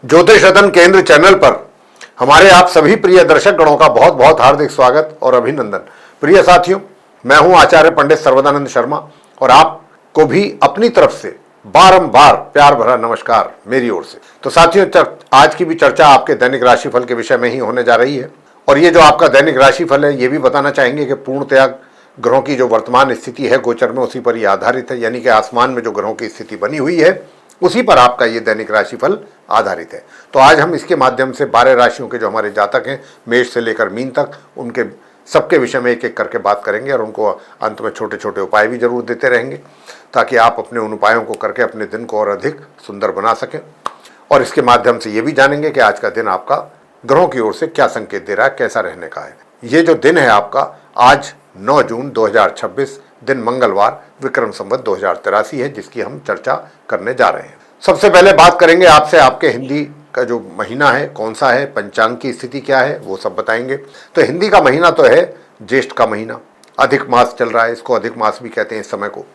ज्योतिष रतन केंद्र चैनल पर हमारे आप सभी प्रिय दर्शक गणों का बहुत बहुत हार्दिक स्वागत और अभिनंदन। प्रिय साथियों, मैं हूं आचार्य पंडित सर्वदानंद शर्मा और आपको भी अपनी तरफ से बारंबार प्यार भरा नमस्कार मेरी ओर से। तो साथियों, आज की भी चर्चा आपके दैनिक राशिफल के विषय में ही होने जा रही है और ये जो आपका दैनिक राशिफल है ये भी बताना चाहेंगे कि पूर्णतया ग्रहों की जो वर्तमान स्थिति है गोचर में उसी पर ही आधारित है, यानी कि आसमान में जो ग्रहों की स्थिति बनी हुई है उसी पर आपका ये दैनिक राशिफल आधारित है। तो आज हम इसके माध्यम से 12 राशियों के जो हमारे जातक हैं मेष से लेकर मीन तक, उनके सबके विषय में एक एक करके बात करेंगे और उनको अंत में छोटे छोटे उपाय भी जरूर देते रहेंगे ताकि आप अपने उन उपायों को करके अपने दिन को और अधिक सुंदर बना सकें। और इसके माध्यम से ये भी जानेंगे कि आज का दिन आपका ग्रहों की ओर से क्या संकेत दे रहा है, कैसा रहने का है। ये जो दिन है आपका आज 9 जून 2026 दिन मंगलवार विक्रम संवत 2083 है, जिसकी हम चर्चा करने जा रहे हैं। सबसे पहले बात करेंगे आपसे आपके हिंदी का जो महीना है कौन सा है, पंचांग की स्थिति क्या है वो सब बताएंगे। तो हिंदी का महीना तो है ज्येष्ठ का महीना, अधिक मास चल रहा है, इसको अधिक मास भी कहते हैं इस समय को।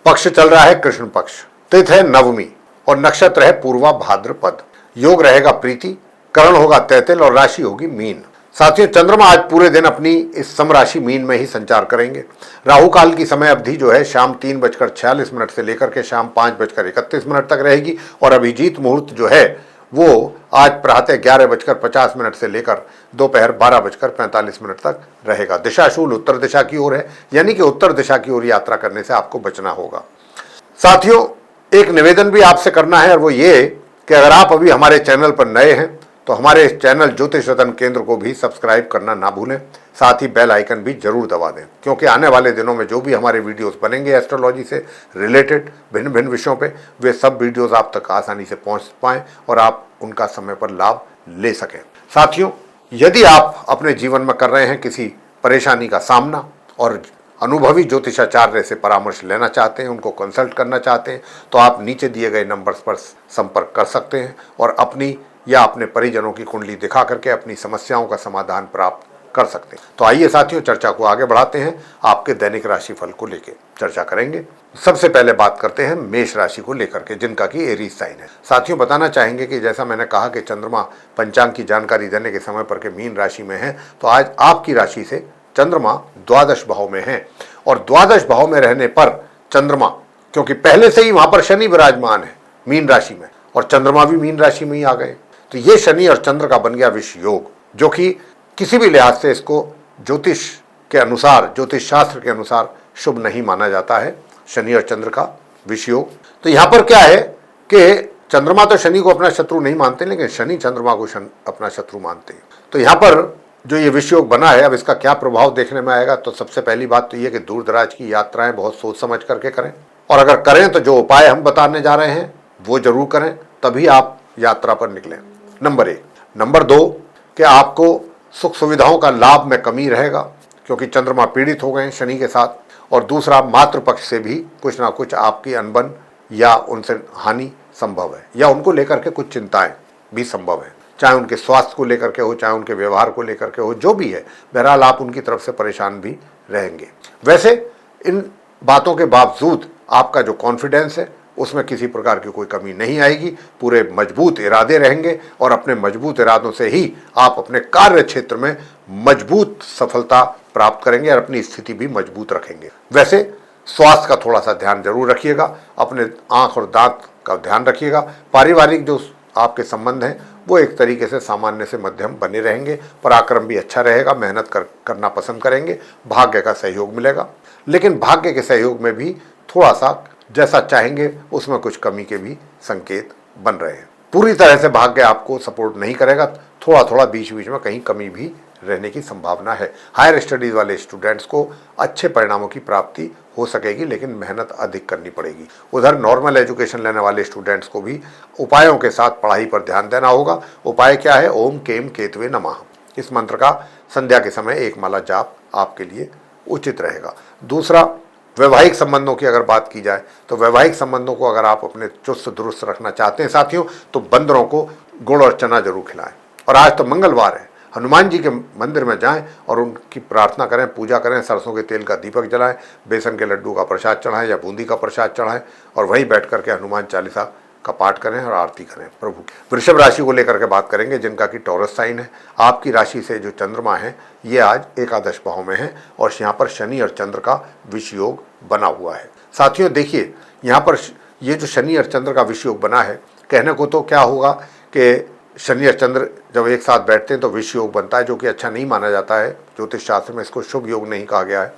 पक्ष चल रहा है कृष्ण पक्ष, तिथि है नवमी और नक्षत्र है पूर्वा भाद्रपद। योग रहेगा प्रीति, करण होगा तैतिल और राशि होगी मीन। साथियों, चंद्रमा आज पूरे दिन अपनी इस समराशि मीन में ही संचार करेंगे। राहु काल की समय अवधि जो है शाम 3:46 से लेकर के शाम 5:31 तक रहेगी और अभिजीत मुहूर्त जो है वो आज प्रातः 11:50 से लेकर दोपहर 12:45 तक रहेगा। दिशाशूल उत्तर दिशा की ओर है, यानी कि उत्तर दिशा की ओर यात्रा करने से आपको बचना होगा। साथियों, एक निवेदन भी आपसे करना है और वो ये कि अगर आप अभी हमारे चैनल पर नए हैं तो हमारे इस चैनल ज्योतिष रतन केंद्र को भी सब्सक्राइब करना ना भूलें, साथ ही बेल आइकन भी जरूर दबा दें, क्योंकि आने वाले दिनों में जो भी हमारे वीडियोस बनेंगे एस्ट्रोलॉजी से रिलेटेड भिन्न भिन्न विषयों पे, वे सब वीडियोस आप तक आसानी से पहुंच पाएं और आप उनका समय पर लाभ ले सकें। साथियों, यदि आप अपने जीवन में कर रहे हैं किसी परेशानी का सामना और अनुभवी ज्योतिषाचार्य से परामर्श लेना चाहते हैं, उनको कंसल्ट करना चाहते हैं, तो आप नीचे दिए गए नंबर्स पर संपर्क कर सकते हैं और अपनी या अपने परिजनों की कुंडली दिखा करके अपनी समस्याओं का समाधान प्राप्त कर सकते हैं। तो आइए साथियों, चर्चा को आगे बढ़ाते हैं। आपके दैनिक राशिफल को लेकर चर्चा करेंगे। सबसे पहले बात करते हैं मेष राशि को लेकर के, जिनका कि एरीज साइन है। साथियों, बताना चाहेंगे कि जैसा मैंने कहा कि चंद्रमा पंचांग की जानकारी देने के समय पर के मीन राशि में है, तो आज आपकी राशि से चंद्रमा द्वादश भाव में है और द्वादश भाव में रहने पर चंद्रमा, क्योंकि पहले से ही वहां पर शनि विराजमान है मीन राशि में और चंद्रमा भी मीन राशि में ही आ गए, तो ये शनि और चंद्र का बन गया विष योग, जो कि किसी भी लिहाज से इसको ज्योतिष के अनुसार, ज्योतिष शास्त्र के अनुसार शुभ नहीं माना जाता है, शनि और चंद्र का विष योग। तो यहाँ पर क्या है कि चंद्रमा तो शनि को अपना शत्रु नहीं मानते, लेकिन शनि चंद्रमा को अपना शत्रु मानते हैं। तो यहाँ पर जो ये विष योग बना है, अब इसका क्या प्रभाव देखने में आएगा, तो सबसे पहली बात तो ये कि दूर दराज की यात्राएं बहुत सोच समझ करके करें और अगर करें तो जो उपाय हम बताने जा रहे हैं वो जरूर करें, तभी आप यात्रा पर निकलें। नंबर 1। नंबर 2 कि आपको सुख सुविधाओं का लाभ में कमी रहेगा, क्योंकि चंद्रमा पीड़ित हो गए शनि के साथ। और दूसरा, मातृपक्ष से भी कुछ ना कुछ आपकी अनबन या उनसे हानि संभव है, या उनको लेकर के कुछ चिंताएं भी संभव है, चाहे उनके स्वास्थ्य को लेकर के हो, चाहे उनके व्यवहार को लेकर के हो, जो भी है, बहरहाल आप उनकी तरफ से परेशान भी रहेंगे। वैसे इन बातों के बावजूद आपका जो कॉन्फिडेंस है उसमें किसी प्रकार की कोई कमी नहीं आएगी। पूरे मजबूत इरादे रहेंगे और अपने मजबूत इरादों से ही आप अपने कार्य क्षेत्र में मजबूत सफलता प्राप्त करेंगे और अपनी स्थिति भी मजबूत रखेंगे। वैसे स्वास्थ्य का थोड़ा सा ध्यान जरूर रखिएगा, अपने आंख और दांत का ध्यान रखिएगा। पारिवारिक जो आपके संबंध हैं वो एक तरीके से सामान्य से मध्यम बने रहेंगे। पराक्रम भी अच्छा रहेगा, मेहनत करना पसंद करेंगे, भाग्य का सहयोग मिलेगा, लेकिन भाग्य के सहयोग में भी थोड़ा सा जैसा चाहेंगे उसमें कुछ कमी के भी संकेत बन रहे हैं। पूरी तरह से भाग्य आपको सपोर्ट नहीं करेगा, थोड़ा थोड़ा बीच बीच में कहीं कमी भी रहने की संभावना है। हायर स्टडीज वाले स्टूडेंट्स को अच्छे परिणामों की प्राप्ति हो सकेगी, लेकिन मेहनत अधिक करनी पड़ेगी। उधर नॉर्मल एजुकेशन लेने वाले स्टूडेंट्स को भी उपायों के साथ पढ़ाई पर ध्यान देना होगा। उपाय क्या है? ओम केम केतवे नमः, इस मंत्र का संध्या के समय 1 माला जाप आपके लिए उचित रहेगा। दूसरा, वैवाहिक संबंधों की अगर बात की जाए तो वैवाहिक संबंधों को अगर आप अपने चुस्त दुरुस्त रखना चाहते हैं साथियों, तो बंदरों को गुड़ और चना जरूर खिलाएं। और आज तो मंगलवार है, हनुमान जी के मंदिर में जाएं और उनकी प्रार्थना करें, पूजा करें, सरसों के तेल का दीपक जलाएं, बेसन के लड्डू का प्रसाद चढ़ाएं या बूंदी का प्रसाद चढ़ाएं और वहीं बैठ करके हनुमान चालीसा का पाठ करें और आरती करें प्रभु। वृषभ राशि को लेकर के बात करेंगे, जिनका कि टॉरस साइन है। आपकी राशि से जो चंद्रमा है ये आज एकादश भाव में है और यहाँ पर शनि और चंद्र का विष योग बना हुआ है। साथियों देखिए, यहाँ पर ये जो शनि और चंद्र का विष योग बना है, कहने को तो क्या होगा कि शनि और चंद्र जब एक साथ बैठते हैं तो विष योग बनता है, जो कि अच्छा नहीं माना जाता है। ज्योतिष शास्त्र में इसको शुभ योग नहीं कहा गया है।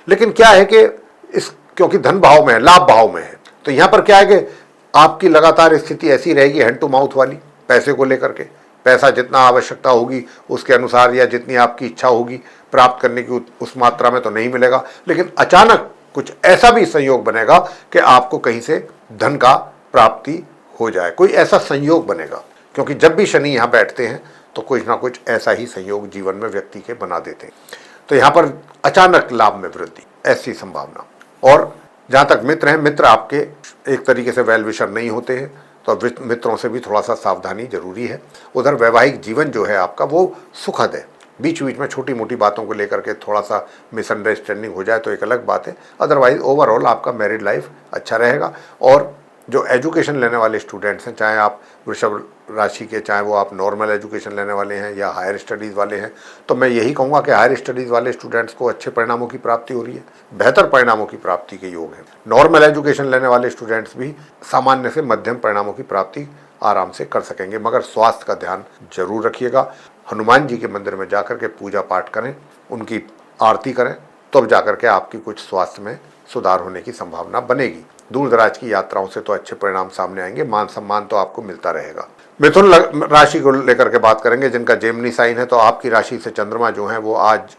लेकिन क्या है कि इस क्योंकि धन भाव में है, लाभ भाव में है, तो यहाँ पर क्या है कि आपकी लगातार स्थिति ऐसी रहेगी हैंड टू माउथ वाली, पैसे को लेकर के। पैसा जितना आवश्यकता होगी उसके अनुसार या जितनी आपकी इच्छा होगी प्राप्त करने की उस मात्रा में तो नहीं मिलेगा, लेकिन अचानक कुछ ऐसा भी संयोग बनेगा कि आपको कहीं से धन का प्राप्ति हो जाए, कोई ऐसा संयोग बनेगा। क्योंकि जब भी शनि यहाँ बैठते हैं तो कुछ ना कुछ ऐसा ही संयोग जीवन में व्यक्ति के बना देते हैं। तो यहाँ पर अचानक लाभ में वृद्धि, ऐसी संभावना। और जहाँ तक मित्र हैं, मित्र आपके एक तरीके से वेल विशर नहीं होते हैं, तो मित्रों से भी थोड़ा सा सावधानी जरूरी है। उधर वैवाहिक जीवन जो है आपका वो सुखद है। बीच बीच में छोटी मोटी बातों को लेकर के थोड़ा सा मिसअंडरस्टैंडिंग हो जाए तो एक अलग बात है। अदरवाइज ओवरऑल आपका मैरिड लाइफ अच्छा रहेगा। और जो एजुकेशन लेने वाले स्टूडेंट्स हैं, चाहे आप वृषभ राशि के, चाहे वो आप नॉर्मल एजुकेशन लेने वाले हैं या हायर स्टडीज़ वाले हैं, तो मैं यही कहूँगा कि हायर स्टडीज़ वाले स्टूडेंट्स को अच्छे परिणामों की प्राप्ति हो रही है, बेहतर परिणामों की प्राप्ति के योग है। नॉर्मल एजुकेशन लेने वाले स्टूडेंट्स भी सामान्य से मध्यम परिणामों की प्राप्ति आराम से कर सकेंगे, मगर स्वास्थ्य का ध्यान जरूर रखिएगा। हनुमान जी के मंदिर में जाकर के पूजा पाठ करें, उनकी आरती करें, तब जाकर के आपकी कुछ स्वास्थ्य में सुधार होने की संभावना बनेगी। दूर दराज की यात्राओं से तो अच्छे परिणाम सामने आएंगे, मान सम्मान तो आपको मिलता रहेगा। मिथुन राशि को लेकर के बात करेंगे, जिनका जेमिनी साइन है। तो आपकी राशि से चंद्रमा जो है वो आज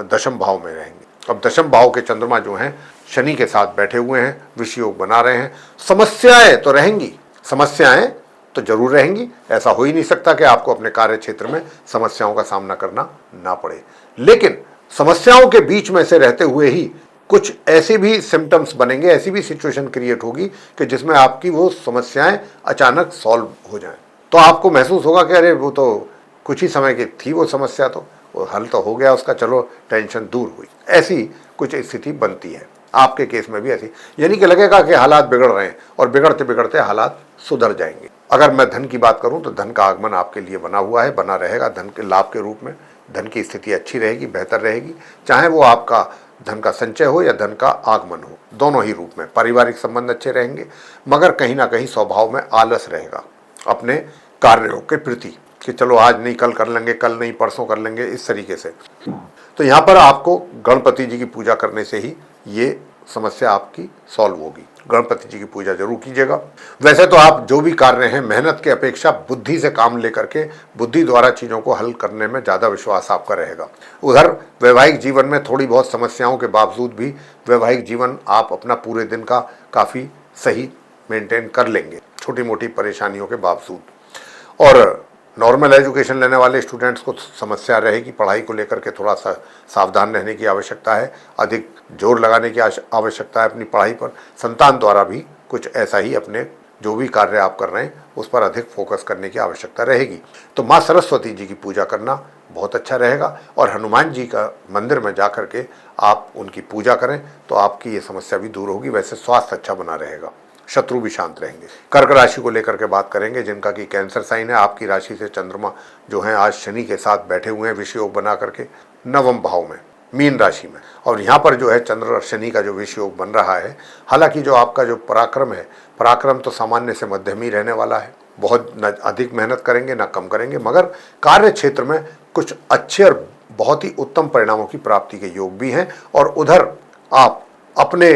दशम भाव में रहेंगे। अब दशम भाव के चंद्रमा जो हैं शनि के साथ बैठे हुए हैं, विष योग बना रहे हैं। समस्याएं तो रहेंगी, समस्याएं तो जरूर रहेंगी। ऐसा हो ही नहीं सकता कि आपको अपने कार्य क्षेत्र में समस्याओं का सामना करना ना पड़े, लेकिन समस्याओं के बीच में से रहते हुए ही कुछ ऐसे भी सिम्टम्स बनेंगे, ऐसी भी सिचुएशन क्रिएट होगी कि जिसमें आपकी वो समस्याएं अचानक सॉल्व हो जाएं। तो आपको महसूस होगा कि अरे वो तो कुछ ही समय की थी, वो समस्या तो वो हल तो हो गया उसका, चलो टेंशन दूर हुई। ऐसी कुछ स्थिति बनती है आपके केस में भी ऐसी, यानी कि लगेगा कि हालात बिगड़ रहे हैं और बिगड़ते बिगड़ते हालात सुधर जाएंगे। अगर मैं धन की बात करूं तो धन का आगमन आपके लिए बना हुआ है, बना रहेगा। धन के लाभ के रूप में धन की स्थिति अच्छी रहेगी, बेहतर रहेगी, चाहे वो आपका धन का संचय हो या धन का आगमन हो, दोनों ही रूप में। पारिवारिक संबंध अच्छे रहेंगे, मगर कहीं ना कहीं स्वभाव में आलस रहेगा अपने कार्यों के प्रति कि चलो आज नहीं कल कर लेंगे, कल नहीं परसों कर लेंगे, इस तरीके से। तो यहाँ पर आपको गणपति जी की पूजा करने से ही ये समस्या आपकी सॉल्व होगी। गणपति जी की पूजा जरूर कीजिएगा। वैसे तो आप जो भी कार्य हैं, मेहनत के अपेक्षा बुद्धि से काम लेकर के बुद्धि द्वारा चीज़ों को हल करने में ज़्यादा विश्वास आपका रहेगा। उधर वैवाहिक जीवन में थोड़ी बहुत समस्याओं के बावजूद भी वैवाहिक जीवन आप अपना पूरे दिन का काफ़ी सही मेंटेन कर लेंगे, छोटी मोटी परेशानियों के बावजूद। और नॉर्मल एजुकेशन लेने वाले स्टूडेंट्स को समस्या रहेगी, पढ़ाई को लेकर के थोड़ा सा सावधान रहने की आवश्यकता है, अधिक जोर लगाने की आवश्यकता है अपनी पढ़ाई पर। संतान द्वारा भी कुछ ऐसा ही अपने जो भी कार्य आप कर रहे हैं उस पर अधिक फोकस करने की आवश्यकता रहेगी। तो माँ सरस्वती जी की पूजा करना बहुत अच्छा रहेगा और हनुमान जी का मंदिर में जा कर के आप उनकी पूजा करें तो आपकी ये समस्या भी दूर होगी। वैसे स्वास्थ्य अच्छा बना रहेगा, शत्रु भी शांत रहेंगे। कर्क राशि को लेकर के बात करेंगे, जिनका कि कैंसर साइन है। आपकी राशि से चंद्रमा जो है आज शनि के साथ बैठे हुए हैं विष योग बना करके नवम भाव में, मीन राशि में। और यहाँ पर जो है चंद्र और शनि का जो विष योग बन रहा है, हालांकि जो आपका जो पराक्रम है, पराक्रम तो सामान्य से मध्यम ही रहने वाला है। बहुत न अधिक मेहनत करेंगे ना कम करेंगे, मगर कार्य क्षेत्र में कुछ अच्छे और बहुत ही उत्तम परिणामों की प्राप्ति के योग भी हैं। और उधर आप अपने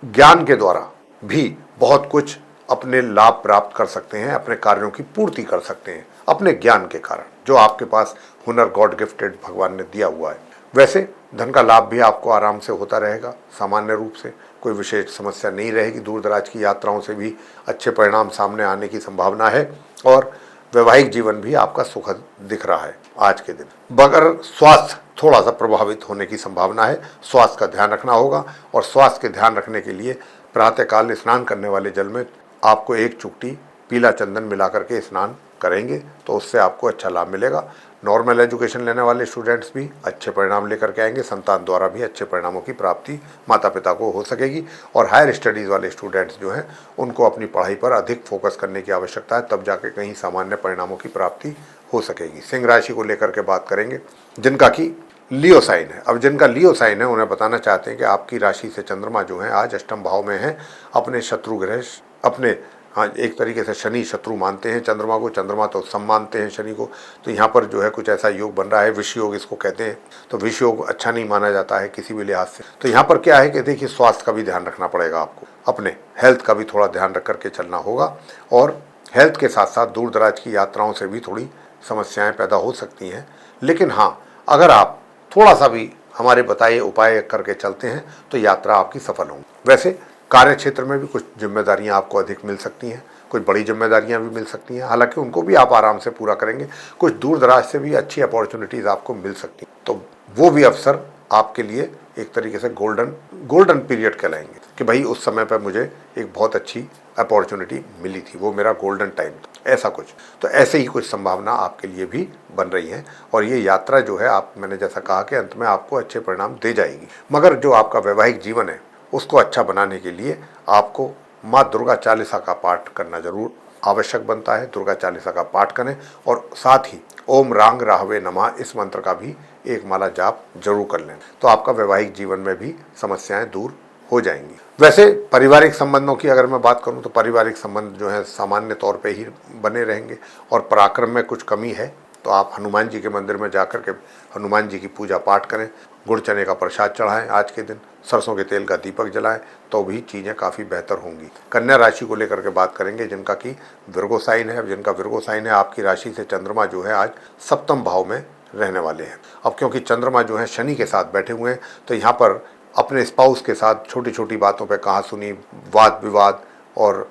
ज्ञान के द्वारा भी बहुत कुछ अपने लाभ प्राप्त कर सकते हैं, अपने कार्यों की पूर्ति कर सकते हैं अपने ज्ञान के कारण, जो आपके पास हुनर गॉड गिफ्टेड भगवान ने दिया हुआ है। वैसे धन का लाभ भी आपको आराम से होता रहेगा, सामान्य रूप से कोई विशेष समस्या नहीं रहेगी। दूर दराज की यात्राओं से भी अच्छे परिणाम सामने आने की संभावना है और वैवाहिक जीवन भी आपका सुखद दिख रहा है आज के दिन। मगर स्वास्थ्य थोड़ा सा प्रभावित होने की संभावना है, स्वास्थ्य का ध्यान रखना होगा। और स्वास्थ्य के ध्यान रखने के लिए प्रातःकाल स्नान करने वाले जल में आपको एक चुटकी पीला चंदन मिला करके स्नान करेंगे तो उससे आपको अच्छा लाभ मिलेगा। नॉर्मल एजुकेशन लेने वाले स्टूडेंट्स भी अच्छे परिणाम लेकर के आएंगे, संतान द्वारा भी अच्छे परिणामों की प्राप्ति माता पिता को हो सकेगी। और हायर स्टडीज़ वाले स्टूडेंट्स जो हैं उनको अपनी पढ़ाई पर अधिक फोकस करने की आवश्यकता है, तब जाके कहीं सामान्य परिणामों की प्राप्ति हो सकेगी। सिंह राशि को लेकर के बात करेंगे जिनका कि लियो साइन है। अब जिनका लियो साइन है उन्हें बताना चाहते हैं कि आपकी राशि से चंद्रमा जो है आज अष्टम भाव में है, अपने शत्रु ग्रह अपने, हाँ, एक तरीके से शनि शत्रु मानते हैं चंद्रमा को, चंद्रमा तो सम मानते हैं शनि को। तो यहाँ पर जो है कुछ ऐसा योग बन रहा है, विष योग इसको कहते हैं। तो विष योग अच्छा नहीं माना जाता है किसी भी लिहाज से। तो यहाँ पर क्या है कि देखिए, स्वास्थ्य का भी ध्यान रखना पड़ेगा आपको, अपने हेल्थ का भी थोड़ा ध्यान रख करके चलना होगा। और हेल्थ के साथ साथ दूर दराज की यात्राओं से भी थोड़ी समस्याएं पैदा हो सकती हैं। लेकिन हाँ, अगर आप थोड़ा सा भी हमारे बताए उपाय करके चलते हैं तो यात्रा आपकी सफल होगी। वैसे कार्य क्षेत्र में भी कुछ जिम्मेदारियां आपको अधिक मिल सकती हैं, कुछ बड़ी जिम्मेदारियां भी मिल सकती हैं, हालांकि उनको भी आप आराम से पूरा करेंगे। कुछ दूर दराज से भी अच्छी अपॉर्चुनिटीज़ आपको मिल सकती हैं, तो वो भी अवसर आपके लिए एक तरीके से गोल्डन पीरियड कहलाएंगे कि भाई उस समय पर मुझे एक बहुत अच्छी अपॉर्चुनिटी मिली थी, वो मेरा गोल्डन टाइम था, ऐसा कुछ। तो ऐसे ही कुछ संभावना आपके लिए भी बन रही है। और ये यात्रा जो है, आप, मैंने जैसा कहा कि अंत में आपको अच्छे परिणाम दे जाएगी। मगर जो आपका वैवाहिक जीवन है उसको अच्छा बनाने के लिए आपको माँ दुर्गा चालीसा का पाठ करना जरूर आवश्यक बनता है। दुर्गा चालीसा का पाठ करें और साथ ही ओम रांग राहवे नमः इस मंत्र का भी एक माला जाप जरूर कर लें, तो आपका वैवाहिक जीवन में भी समस्याएं दूर हो जाएंगी। वैसे पारिवारिक संबंधों की अगर मैं बात करूं तो पारिवारिक संबंध जो है सामान्य तौर पे ही बने रहेंगे। और पराक्रम में कुछ कमी है तो आप हनुमान जी के मंदिर में जाकर के हनुमान जी की पूजा पाठ करें, गुड़ चने का प्रसाद चढ़ाएं आज के दिन, सरसों के तेल का दीपक जलाएं, तो भी चीज़ें काफ़ी बेहतर होंगी। कन्या राशि को लेकर के बात करेंगे जिनका कि विर्गो साइन है। जिनका विर्गो साइन है, आपकी राशि से चंद्रमा जो है आज सप्तम भाव में रहने वाले हैं। अब क्योंकि चंद्रमा जो है शनि के साथ बैठे हुए हैं, तो यहाँ पर अपने स्पाउस के साथ छोटी छोटी बातों पे कहा सुनी, वाद विवाद और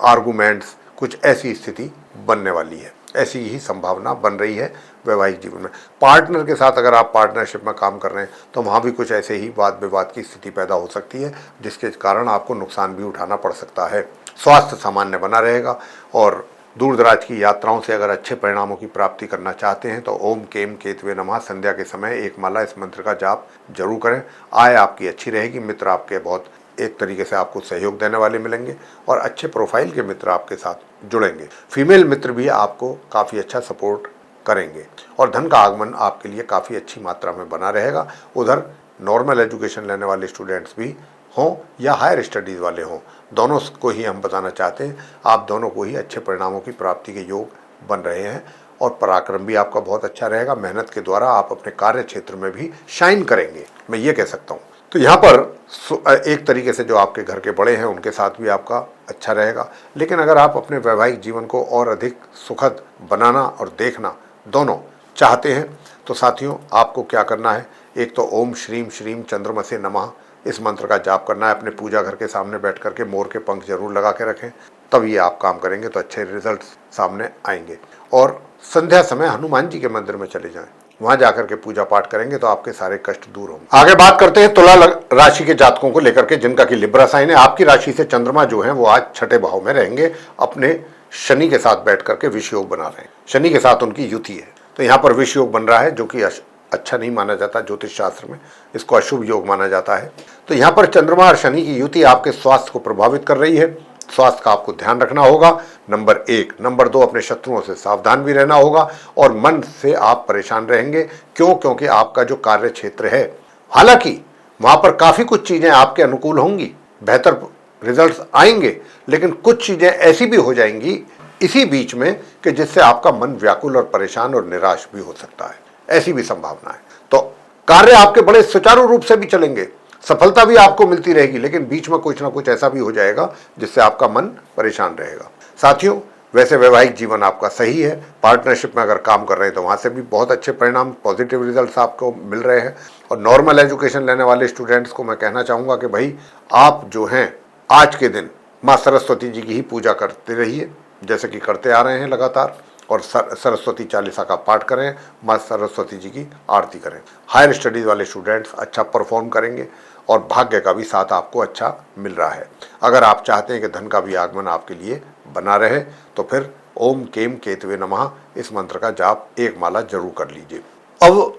आर्गूमेंट्स, कुछ ऐसी स्थिति बनने वाली है। ऐसी ही संभावना बन रही है वैवाहिक जीवन में। पार्टनर के साथ अगर आप पार्टनरशिप में काम कर रहे हैं तो वहाँ भी कुछ ऐसे ही वाद विवाद की स्थिति पैदा हो सकती है, जिसके कारण आपको नुकसान भी उठाना पड़ सकता है। स्वास्थ्य सामान्य बना रहेगा। और दूर दराज की यात्राओं से अगर अच्छे परिणामों की प्राप्ति करना चाहते हैं तो ओम केम केतवे नमः संध्या के समय एक माला इस मंत्र का जाप जरूर करें। आय आपकी अच्छी रहेगी, मित्र आपके बहुत एक तरीके से आपको सहयोग देने वाले मिलेंगे और अच्छे प्रोफाइल के मित्र आपके साथ जुड़ेंगे। फीमेल मित्र भी आपको काफ़ी अच्छा सपोर्ट करेंगे और धन का आगमन आपके लिए काफ़ी अच्छी मात्रा में बना रहेगा। उधर नॉर्मल एजुकेशन लेने वाले स्टूडेंट्स भी हों या हायर स्टडीज़ वाले हों, दोनों को ही हम बताना चाहते हैं, आप दोनों को ही अच्छे परिणामों की प्राप्ति के योग बन रहे हैं। और पराक्रम भी आपका बहुत अच्छा रहेगा। मेहनत के द्वारा आप अपने कार्य क्षेत्र में भी शाइन करेंगे, मैं ये कह सकता हूँ। तो यहाँ पर एक तरीके से जो आपके घर के बड़े हैं उनके साथ भी आपका अच्छा रहेगा। लेकिन अगर आप अपने वैवाहिक जीवन को और अधिक सुखद बनाना और देखना दोनों चाहते हैं तो साथियों आपको क्या करना है, एक तो ओम श्रीम श्रीम चंद्रमसे नमः इस मंत्र का जाप करना है। अपने पूजा घर के सामने बैठ करके मोर के पंख जरूर लगा के रखें, तब ये आप काम करेंगे तो अच्छे रिजल्ट सामने आएंगे। और संध्या समय हनुमान जी के मंदिर में चले जाएं, वहां जाकर के पूजा पाठ करेंगे तो आपके सारे कष्ट दूर होंगे। आगे बात करते हैं तुला राशि के जातकों को लेकर के जिनका कि लिब्रा साइन है। आपकी राशि से चंद्रमा जो है वो आज छठे भाव में रहेंगे, अपने शनि के साथ बैठ करके विष योग बना रहे हैं। शनि के साथ उनकी युति है, तो यहाँ पर विष योग बन रहा है जो कि अच्छा नहीं माना जाता। ज्योतिष शास्त्र में इसको अशुभ योग माना जाता है। तो यहाँ पर चंद्रमा और शनि की युति आपके स्वास्थ्य को प्रभावित कर रही है। स्वास्थ्य का आपको ध्यान रखना होगा, नंबर 1। नंबर 2, अपने शत्रुओं से सावधान भी रहना होगा और मन से आप परेशान रहेंगे। क्यों? क्योंकि आपका जो कार्य क्षेत्र है, हालांकि वहां पर काफी कुछ चीजें आपके अनुकूल होंगी, बेहतर रिजल्ट्स आएंगे, लेकिन कुछ चीजें ऐसी भी हो जाएंगी इसी बीच में कि जिससे आपका मन व्याकुल और परेशान और निराश भी हो सकता है, ऐसी भी संभावना है। तो कार्य आपके बड़े सुचारू रूप से भी चलेंगे, सफलता भी आपको मिलती रहेगी, लेकिन बीच में कुछ ना कुछ ऐसा भी हो जाएगा जिससे आपका मन परेशान रहेगा। साथियों वैसे वैवाहिक जीवन आपका सही है। पार्टनरशिप में अगर काम कर रहे हैं तो वहाँ से भी बहुत अच्छे परिणाम, पॉजिटिव रिजल्ट्स आपको मिल रहे हैं। और नॉर्मल एजुकेशन लेने वाले स्टूडेंट्स को मैं कहना चाहूँगा कि भाई आप जो हैं आज के दिन माँ सरस्वती जी की ही पूजा करते रहिए, जैसे कि करते आ रहे हैं लगातार, और सरस्वती चालीसा का पाठ करें, माँ सरस्वती जी की आरती करें। हायर स्टडीज़ वाले स्टूडेंट्स अच्छा परफॉर्म करेंगे और भाग्य का भी साथ आपको अच्छा मिल रहा है। अगर आप चाहते हैं कि धन का भी आगमन आपके लिए बना रहे तो फिर ओम केम केतवे नमः इस मंत्र का जाप एक माला जरूर कर लीजिए। अब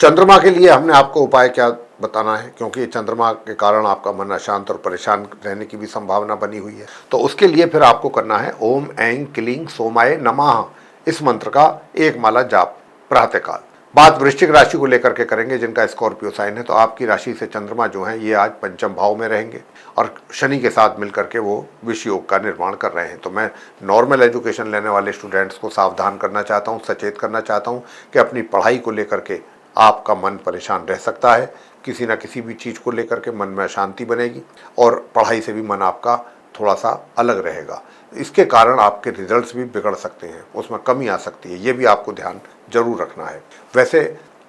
चंद्रमा के लिए हमने आपको उपाय क्या बताना है, क्योंकि चंद्रमा के कारण आपका मन अशांत और परेशान रहने की भी संभावना बनी हुई है। तो उसके लिए फिर आपको करना है ओम ऐं क्लीं सोमाय नमः इस मंत्र का एक माला जाप प्रातःकाल। बात वृश्चिक राशि को लेकर के करेंगे जिनका स्कॉर्पियो साइन है। तो आपकी राशि से चंद्रमा जो है ये आज पंचम भाव में रहेंगे और शनि के साथ मिलकर के वो विष योग का निर्माण कर रहे हैं। तो मैं नॉर्मल एजुकेशन लेने वाले स्टूडेंट्स को सावधान करना चाहता हूँ, सचेत करना चाहता हूँ कि अपनी पढ़ाई को लेकर के आपका मन परेशान रह सकता है। किसी न किसी भी चीज़ को लेकर के मन में अशांति बनेगी और पढ़ाई से भी मन आपका थोड़ा सा अलग रहेगा। इसके कारण आपके रिजल्ट्स भी बिगड़ सकते हैं, उसमें कमी आ सकती है। ये भी आपको ध्यान जरूर रखना है। वैसे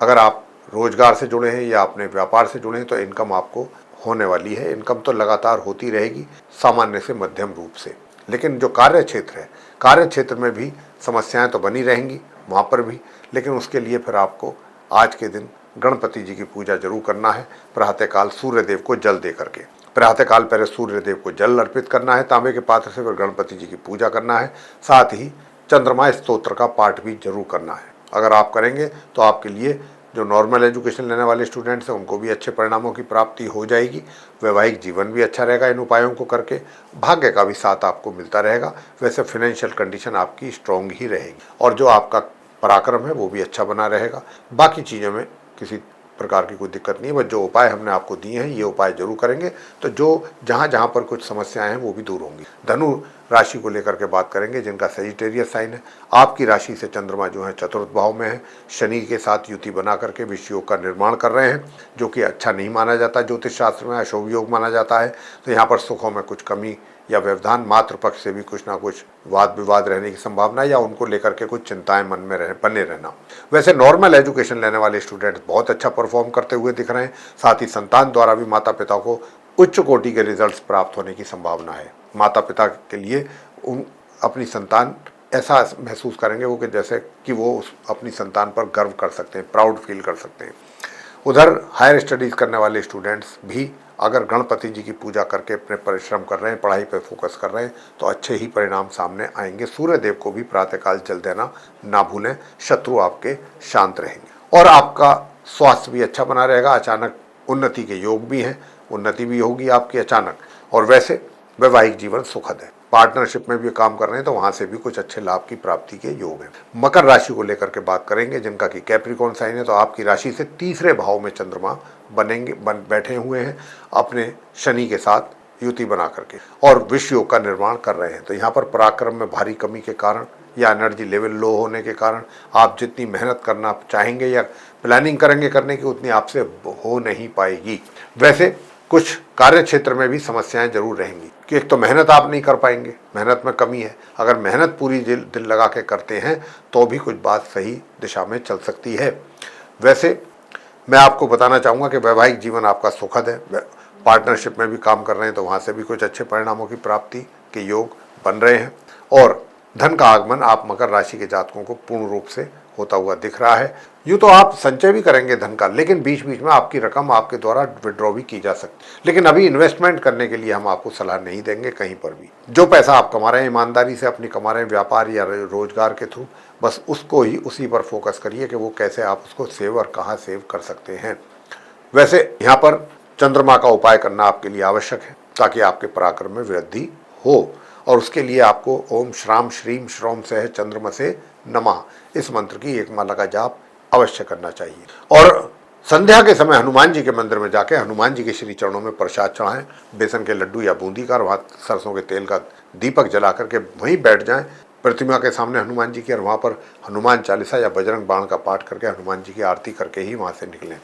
अगर आप रोजगार से जुड़े हैं या अपने व्यापार से जुड़े हैं तो इनकम आपको होने वाली है। इनकम तो लगातार होती रहेगी, सामान्य से मध्यम रूप से। लेकिन जो कार्य क्षेत्र है, कार्य क्षेत्र में भी समस्याएं तो बनी रहेंगी वहाँ पर भी। लेकिन उसके लिए फिर आपको आज के दिन गणपति जी की पूजा जरूर करना है। प्रातःकाल सूर्य देव को जल दे करके, प्रातःकाल पहले सूर्य देव को जल अर्पित करना है तांबे के पात्र से, फिर गणपति जी की पूजा करना है। साथ ही चंद्रमा स्तोत्र का पाठ भी जरूर करना है। अगर आप करेंगे तो आपके लिए जो नॉर्मल एजुकेशन लेने वाले स्टूडेंट्स हैं उनको भी अच्छे परिणामों की प्राप्ति हो जाएगी। वैवाहिक जीवन भी अच्छा रहेगा इन उपायों को करके। भाग्य का भी साथ आपको मिलता रहेगा। वैसे फाइनेंशियल कंडीशन आपकी स्ट्रांग ही रहेगी और जो आपका पराक्रम है वो भी अच्छा बना रहेगा। बाकी चीज़ों में किसी प्रकार की कोई दिक्कत नहीं है। बस जो उपाय हमने आपको दिए हैं ये उपाय जरूर करेंगे तो जो जहाँ जहाँ पर कुछ समस्याएं हैं वो भी दूर होंगी। धनु राशि को लेकर के बात करेंगे जिनका सेजिटेरियस साइन है। आपकी राशि से चंद्रमा जो है चतुर्थ भाव में है, शनि के साथ युति बना करके विष योग का निर्माण कर रहे हैं, जो कि अच्छा नहीं माना जाता। ज्योतिष शास्त्र में अशुभ योग माना जाता है। तो यहाँ पर सुखों में कुछ कमी या व्यवधान, मातृपक्ष से भी कुछ ना कुछ वाद विवाद रहने की संभावना या उनको लेकर के कुछ चिंताएं मन में बने रहना। वैसे नॉर्मल एजुकेशन लेने वाले स्टूडेंट्स बहुत अच्छा परफॉर्म करते हुए दिख रहे हैं। साथ ही संतान द्वारा भी माता पिता को उच्च कोटि के रिजल्ट्स प्राप्त होने की संभावना है। माता पिता के लिए अपनी संतान ऐसा महसूस करेंगे वो कि जैसे कि वो अपनी संतान पर गर्व कर सकते हैं, प्राउड फील कर सकते हैं। उधर हायर स्टडीज़ करने वाले स्टूडेंट्स भी अगर गणपति जी की पूजा करके अपने परिश्रम कर रहे हैं, पढ़ाई पर फोकस कर रहे हैं तो अच्छे ही परिणाम सामने आएंगे। सूर्य देव को भी प्रातःकाल जल देना ना भूलें, शत्रु आपके शांत रहेंगे और आपका स्वास्थ्य भी अच्छा बना रहेगा। अचानक उन्नति के योग भी हैं, उन्नति भी होगी आपकी अचानक। और वैसे वैवाहिक जीवन सुखद है। पार्टनरशिप में भी काम कर रहे हैं तो वहां से भी कुछ अच्छे लाभ की प्राप्ति के योग हैं। मकर राशि को लेकर के बात करेंगे जिनका कि कैप्रिकॉर्न साइन है। तो आपकी राशि से तीसरे भाव में चंद्रमा बैठे हुए हैं अपने शनि के साथ युति बना करके और विष योग का निर्माण कर रहे हैं। तो यहाँ पर पराक्रम में भारी कमी के कारण या एनर्जी लेवल लो होने के कारण आप जितनी मेहनत करना चाहेंगे या प्लानिंग करेंगे करने की उतनी आपसे हो नहीं पाएगी। वैसे कुछ कार्य क्षेत्र में भी समस्याएं जरूर रहेंगी कि एक तो मेहनत आप नहीं कर पाएंगे, मेहनत में कमी है। अगर मेहनत पूरी दिल लगा के करते हैं तो भी कुछ बात सही दिशा में चल सकती है। वैसे मैं आपको बताना चाहूँगा कि वैवाहिक जीवन आपका सुखद है। पार्टनरशिप में भी काम कर रहे हैं तो वहाँ से भी कुछ अच्छे परिणामों की प्राप्ति के योग बन रहे हैं और धन का आगमन आप मकर राशि के जातकों को पूर्ण रूप से होता हुआ दिख रहा है। यूँ तो आप संचय भी करेंगे धन का, लेकिन बीच बीच में आपकी रकम आपके द्वारा विड्रॉ भी की जा सकती है। लेकिन अभी इन्वेस्टमेंट करने के लिए हम आपको सलाह नहीं देंगे कहीं पर भी। जो पैसा आप कमा रहे हैं ईमानदारी से अपनी कमा रहे हैं व्यापार या रोजगार के थ्रू, बस उसको ही उसी पर फोकस करिए कि वो कैसे आप उसको सेव और कहाँ सेव कर सकते हैं। वैसे यहाँ पर चंद्रमा का उपाय करना आपके लिए आवश्यक है ताकि आपके पराक्रम में वृद्धि हो और उसके लिए आपको ओम श्राम श्रीम श्रोम सह चंद्रमसे नमः इस मंत्र की एक माला का जाप अवश्य करना चाहिए। और संध्या के समय हनुमान जी के मंदिर में जाके हनुमान जी के श्री चरणों में प्रसाद चढ़ाएं, बेसन के लड्डू या बूंदी का, और वहाँ सरसों के तेल का दीपक जला करके वहीं बैठ जाएं प्रतिमा के सामने हनुमान जी की, और वहाँ पर हनुमान चालीसा या बजरंग बाण का पाठ करके हनुमान जी की आरती करके ही वहाँ से निकलें।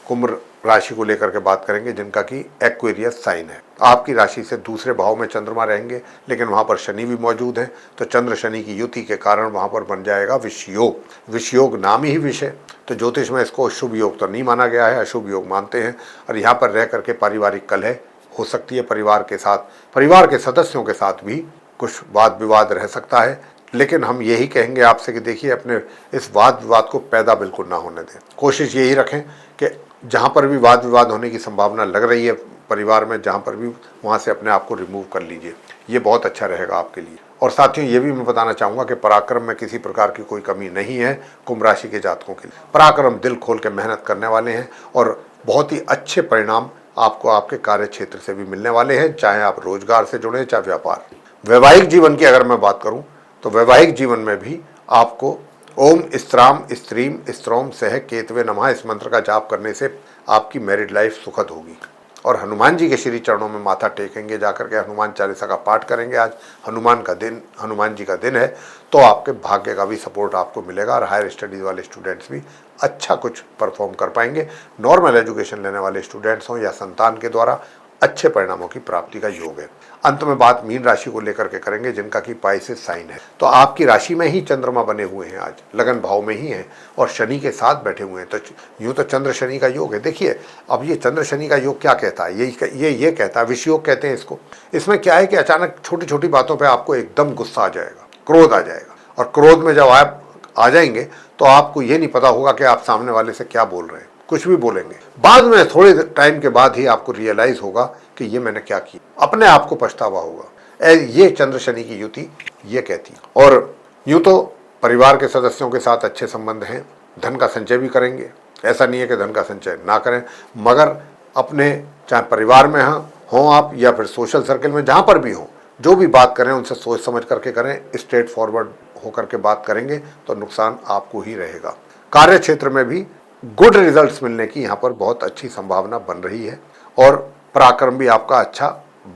कुंभ राशि को लेकर के बात करेंगे जिनका कि एक्वेरियस साइन है। आपकी राशि से दूसरे भाव में चंद्रमा रहेंगे लेकिन वहाँ पर शनि भी मौजूद है। तो चंद्र शनि की युति के कारण वहाँ पर बन जाएगा विष योग। विष योग नाम ही विष है, तो ज्योतिष में इसको शुभ योग तो नहीं माना गया है, अशुभ योग मानते हैं। और यहाँ पर रह करके पारिवारिक कलह हो सकती है, परिवार के साथ, परिवार के सदस्यों के साथ भी कुछ वाद विवाद रह सकता है। लेकिन हम यही कहेंगे आपसे कि देखिए अपने इस वाद विवाद को पैदा बिल्कुल ना होने दें। कोशिश यही रखें कि जहाँ पर भी वाद विवाद होने की संभावना लग रही है परिवार में, जहाँ पर भी, वहाँ से अपने आप को रिमूव कर लीजिए। ये बहुत अच्छा रहेगा आपके लिए। और साथियों ये भी मैं बताना चाहूँगा कि पराक्रम में किसी प्रकार की कोई कमी नहीं है कुंभ राशि के जातकों के लिए। पराक्रम दिल खोल के मेहनत करने वाले हैं और बहुत ही अच्छे परिणाम आपको आपके कार्य क्षेत्र से भी मिलने वाले हैं, चाहे आप रोजगार से जुड़े चाहे व्यापार। वैवाहिक जीवन की अगर मैं बात करूं तो वैवाहिक जीवन में भी आपको ओम स्त्राम स्त्रीम स्त्रोम सह केतवे नमः इस मंत्र का जाप करने से आपकी मैरिड लाइफ सुखद होगी। और हनुमान जी के श्री चरणों में माथा टेकेंगे, जाकर के हनुमान चालीसा का पाठ करेंगे। आज हनुमान जी का दिन है, तो आपके भाग्य का भी सपोर्ट आपको मिलेगा और हायर स्टडीज़ वाले स्टूडेंट्स भी अच्छा कुछ परफॉर्म कर पाएंगे। नॉर्मल एजुकेशन लेने वाले स्टूडेंट्स हों या संतान के द्वारा अच्छे परिणामों की प्राप्ति का योग है। अंत में बात मीन राशि को लेकर के करेंगे, जिनका कि पाइसेस साइन है। तो आपकी राशि में ही चंद्रमा बने हुए हैं, आज लगन भाव में ही हैं और शनि के साथ बैठे हुए हैं। तो यूं तो चंद्र शनि का योग है। देखिए अब ये चंद्र शनि का योग क्या कहता है, ये कहता है, विषयोग कहते हैं इसको। इसमें क्या है कि अचानक छोटी छोटी बातों पर आपको एकदम गुस्सा आ जाएगा, क्रोध आ जाएगा, और क्रोध में जब आप आ जाएंगे तो आपको ये नहीं पता होगा कि आप सामने वाले से क्या बोल रहे हैं, कुछ भी बोलेंगे। बाद में थोड़े टाइम के बाद ही आपको रियलाइज होगा कि ये मैंने क्या किया, अपने आप को पछतावा होगा। ये चंद्र शनि की युति ये कहती है। और यूं तो परिवार के सदस्यों के साथ अच्छे संबंध हैं, धन का संचय भी करेंगे, ऐसा नहीं है कि धन का संचय ना करें, मगर अपने चाहे परिवार में हों आप या फिर सोशल सर्कल में जहाँ पर भी हों, जो भी बात करें उनसे सोच समझ करके करें, स्ट्रेट फॉरवर्ड होकर के बात करेंगे तो नुकसान आपको ही रहेगा। कार्य क्षेत्र में भी गुड रिजल्ट्स मिलने की यहाँ पर बहुत अच्छी संभावना बन रही है और पराक्रम भी आपका अच्छा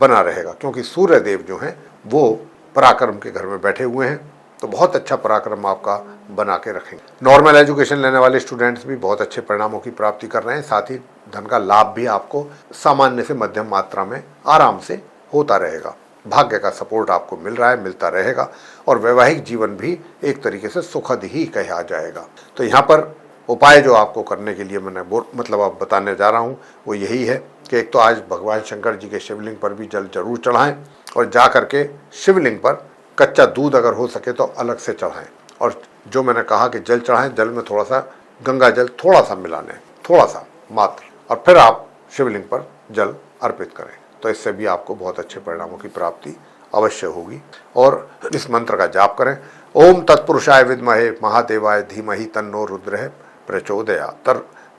बना रहेगा, क्योंकि सूर्य देव जो हैं वो पराक्रम के घर में बैठे हुए हैं, तो बहुत अच्छा पराक्रम आपका बना के रखेंगे। नॉर्मल एजुकेशन लेने वाले स्टूडेंट्स भी बहुत अच्छे परिणामों की प्राप्ति कर रहे हैं, साथ ही धन का लाभ भी आपको सामान्य से मध्यम मात्रा में आराम से होता रहेगा। भाग्य का सपोर्ट आपको मिल रहा है, मिलता रहेगा और वैवाहिक जीवन भी एक तरीके से सुखद ही कहा जाएगा। तो यहाँ पर उपाय जो आपको करने के लिए मैंने आप बताने जा रहा हूँ वो यही है कि एक तो आज भगवान शंकर जी के शिवलिंग पर भी जल जरूर चढ़ाएं और जा करके शिवलिंग पर कच्चा दूध अगर हो सके तो अलग से चढ़ाएं। और जो मैंने कहा कि जल चढ़ाएं, जल में थोड़ा सा गंगा जल थोड़ा सा मिला लें, थोड़ा सा मात्र, और फिर आप शिवलिंग पर जल अर्पित करें, तो इससे भी आपको बहुत अच्छे परिणामों की प्राप्ति अवश्य होगी। और इस मंत्र का जाप करें, ओम तत्पुरुषाय विद्महे महादेवाय धीमहि तन्नो रुद्रः प्रचोदयात्,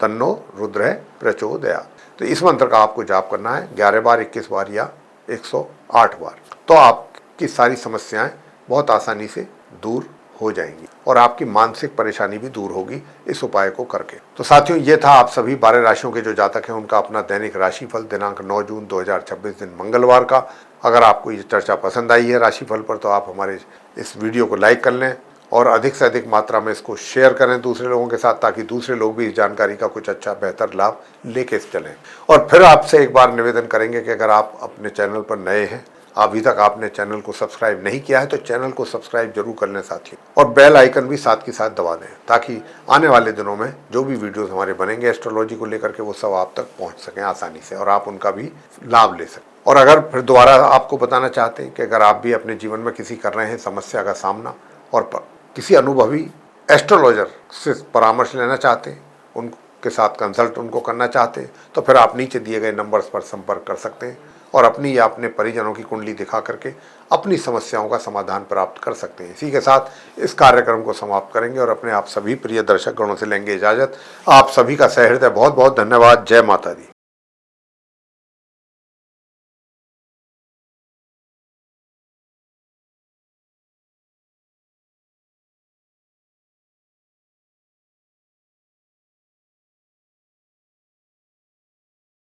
तन्नो रुद्रः प्रचोदयात्। तो इस मंत्र का आपको जाप करना है 11 बार, 21 बार या 108 बार, तो आपकी सारी समस्याएं बहुत आसानी से दूर हो जाएंगी और आपकी मानसिक परेशानी भी दूर होगी इस उपाय को करके। तो साथियों ये था आप सभी 12 राशियों के जो जातक हैं उनका अपना दैनिक राशिफल दिनांक 9 जून 2026 दिन मंगलवार का। अगर आपको ये चर्चा पसंद आई है राशिफल पर तो आप हमारे इस वीडियो को लाइक कर लें और अधिक से अधिक मात्रा में इसको शेयर करें दूसरे लोगों के साथ, ताकि दूसरे लोग भी इस जानकारी का कुछ अच्छा बेहतर लाभ लेके चलें। और फिर आपसे एक बार निवेदन करेंगे कि अगर आप अपने चैनल पर नए हैं, अभी तक आपने चैनल को सब्सक्राइब नहीं किया है तो चैनल को सब्सक्राइब जरूर कर लें साथियों, और बेल आइकन भी साथ के साथ दबा दें, ताकि आने वाले दिनों में जो भी वीडियोस हमारे बनेंगे एस्ट्रोलॉजी को लेकर के वो सब आप तक पहुंच सकें आसानी से और आप उनका भी लाभ ले सकें। और अगर फिर दोबारा आपको बताना चाहते हैं कि अगर आप भी अपने जीवन में किसी कर रहे हैं समस्या का सामना और किसी अनुभवी एस्ट्रोलॉजर से परामर्श लेना चाहते हैं, उनके साथ कंसल्ट उनको करना चाहते हैं, तो फिर आप नीचे दिए गए नंबर्स पर संपर्क कर सकते हैं और अपनी या अपने परिजनों की कुंडली दिखा करके अपनी समस्याओं का समाधान प्राप्त कर सकते हैं। इसी के साथ इस कार्यक्रम को समाप्त करेंगे और अपने आप सभी प्रिय दर्शक गणों से लेंगे इजाजत। आप सभी का सहृदय बहुत बहुत धन्यवाद। जय माता दी।